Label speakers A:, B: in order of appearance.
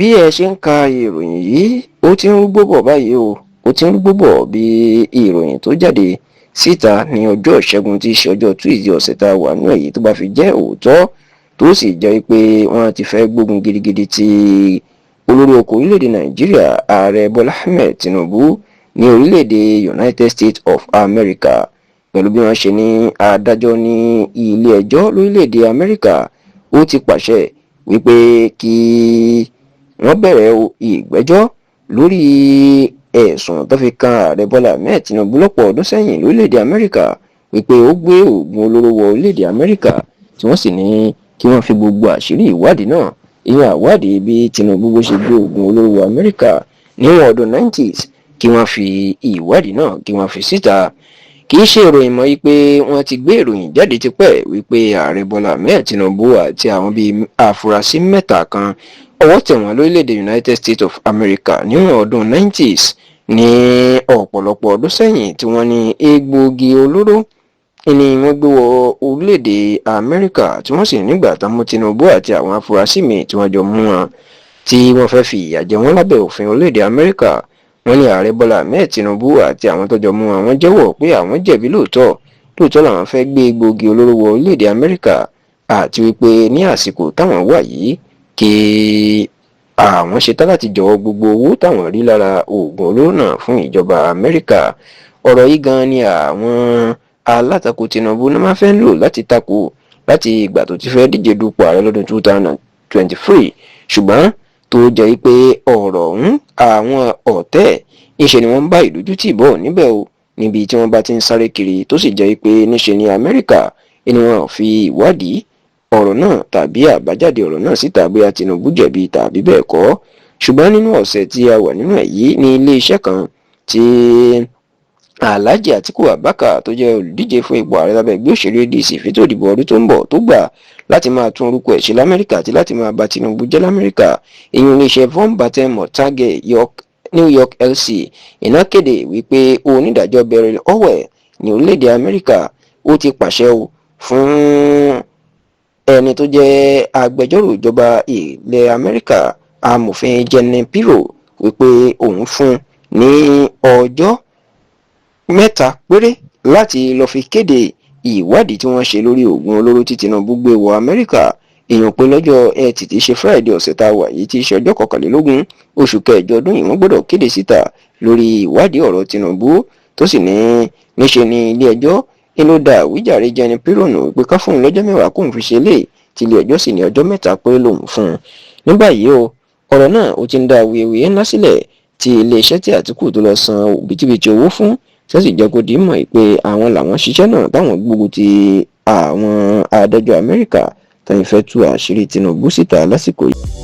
A: bí ẹ ṣe ń ka ìròyìn yìí ó ti ń rúgbó bọ̀ báyìí o ó ti ń rúgbó bọ̀ bí ìròyìn tó jáde síta ní ọjọ́ ìṣẹ́gun tí í ṣe ọjọ́ Tuesday ọ̀sẹ̀ tá a wà nínú èyí tó bá fi jẹ́ òótọ́ tó sì jẹ́ pé wọ́n ti fẹ́ gbógun gidigidi ti olórí oko orílẹ̀-èdè Nàìjíríà ààrẹ Bọ́lá Ahmed Tinubu ní orílẹ̀-èdè United States of America pẹ̀lú bí wọ́n ṣe ní adájọ́ ní ilé ẹjọ́ lórílẹ̀-èdè Amẹ́ríkà ó ti pàṣẹ wípé kí wọ́n bẹ̀rẹ̀ ìgbẹ́jọ́ lórí ẹ̀sùn tó fi kan ààrẹ Bọ́lá Ahmed Tinubu lọ́pọ̀ ọdún sẹ́yìn lórílẹ̀‐èdè Amẹ́ríkà wípé ó gbé oògùn olóró wọ orílẹ̀‐èdè Amẹ́ríkà tí wọ́n sì ní kí wọ́n fi gbogbo àṣírí ìwádìí náà ìyẹn àwádìí bí Tinubu bó ṣe gbé oògùn olóró wọ Amẹ́ríkà níwọ̀n ọdún 90s kí wọ́n fi ìwádìí náà kí wọ́n fi síta. kì í ṣe ìròyìn mọ́ wípé wọ́n ti gbé ìròyìn jáde tipẹ́ wípé ààrẹ Bọ́lá Ahmed Tinubu àti àwọn bíi afurasí mẹ́ta kan ọwọ́ tẹ̀ wọ́n lórílẹ̀‐èdè United States of America níwọ̀n ọdún 90s ní ọ̀pọ̀lọpọ̀ ọdún sẹ́yìn tí wọ́n ní egbòogi olóró ni wọ́n gbé wọ orílẹ̀‐èdè Amẹ́ríkà tí wọ́n sì nígbà tán mú Tinubu àti àwọn afurasí míì tí wọ́n jọ mú wọn tí wọ́n fẹ́ fi ìyà jẹ wọ́n lábẹ́ òfin orílẹ̀‐èdè Amẹ́ríkà. wọ́n ní ààrẹ Bọ́lá Ahmed Tinubu àti àwọn tó jọ mú wọn wọ́n jẹ́wọ́ pé àwọn jẹ̀bi lóòótọ́ làwọn fẹ́ gbé egbòogi olóró wọ orílẹ̀‐èdè Amẹ́ríkà àti wípé ní àsìkò táwọn wà yìí kí àwọn ṣetán láti jọ̀wọ́ gbogbo owó táwọn rí lára oògùn olóró náà fún ìjọba Amẹ́ríkà. ọ̀rọ̀ yìí gan ni àwọn alátakò Tinubu náà máa fẹ́ lò láti takò láti ìgbà tó ti fẹ́ díje dupò ààrẹ lọ́dún 2023 ṣùgbọ́n tó jẹ́ pé ọ̀rọ̀ ọ̀hún àwọn ọ̀tẹ̀ níṣe ni wọ́n bá ìdójútì bọ̀ níbẹ̀ o níbi tí wọ́n bá ti ń sáré kiri tó sì jẹ́ pé níṣe ni Amẹ́ríkà ni wọ́n fi ìwádìí ọ̀rọ̀ náà tàbí àbájáde ọ̀rọ̀ náà síta bóyá Tinubu jẹ̀bi tàbí bẹ́ẹ̀ kọ́. ṣùgbọ́n nínú ọ̀sẹ̀ tí a wà nínú ẹ̀ yìí ní ilé-iṣẹ́ kan tí Alhaji Atiku Abubakar tó jẹ́ olùdíje fún ipò ààrẹ lábẹ́ ẹgbẹ́ òṣèlú ADC fètò ìdìbò ọdún tó ń bọ̀ tó gbà láti máa tún orúkọ ẹ̀ ṣe l'Amẹ́ríkà àti láti máa bà Tinubu jẹ́ l'Amẹ́ríkà èyí ilé-iṣẹ́ Von Batten Mortage New York LC iná kéde wípé onídàájọ́ Beryl Howell ní orílẹ̀-èdè Amẹ́ríkà ó ti pàṣẹ fún ẹni tó jẹ́ agbẹjọ́rò ìjọba ilẹ̀ Amẹ́ríkà amòfin Jeanine Pirro wípé òun fún ní ọjọ́ 3 péré láti lọ́ọ́ fi kéde ìwádìí tí wọ́n ṣe lórí oògùn olóró tí Tinubu gbé wọ Amẹ́ríkà èèyàn pé lọ́jọ́ Ẹtì tí í ṣe Friday ọ̀sẹ̀ tá a wà yìí tí í ṣe ọjọ́ 21 oṣù kẹjọ ọdún yìí wọ́n gbọ́dọ̀ kéde síta lórí ìwádìí ọ̀rọ̀ Tinubu tó sì ní níṣe ní ilé ẹjọ́ ló dá àwíjàre Jeanine Pirro nù wípé ká fún un lọ́jọ́ 10 kóun fi ṣe lé tí ilé ẹjọ́ sì ní ọjọ́ 3 péré lòun fún un. nígbà yìí o ọ̀rọ̀ náà ó ti ń dá awuyewuye ńlá sílẹ̀ tí iléeṣẹ́ tí Àtíkù tó lọ san òbítíbitì owó fún tí wọ́n sì jẹ́ kó di mọ̀ pé àwọn làwọn ṣiṣẹ́ náà táwọn gbógun ti àwọn adájọ́ Amẹ́ríkà táwọn fẹ́ tú àṣírí Tinubu síta lásìkò yìí.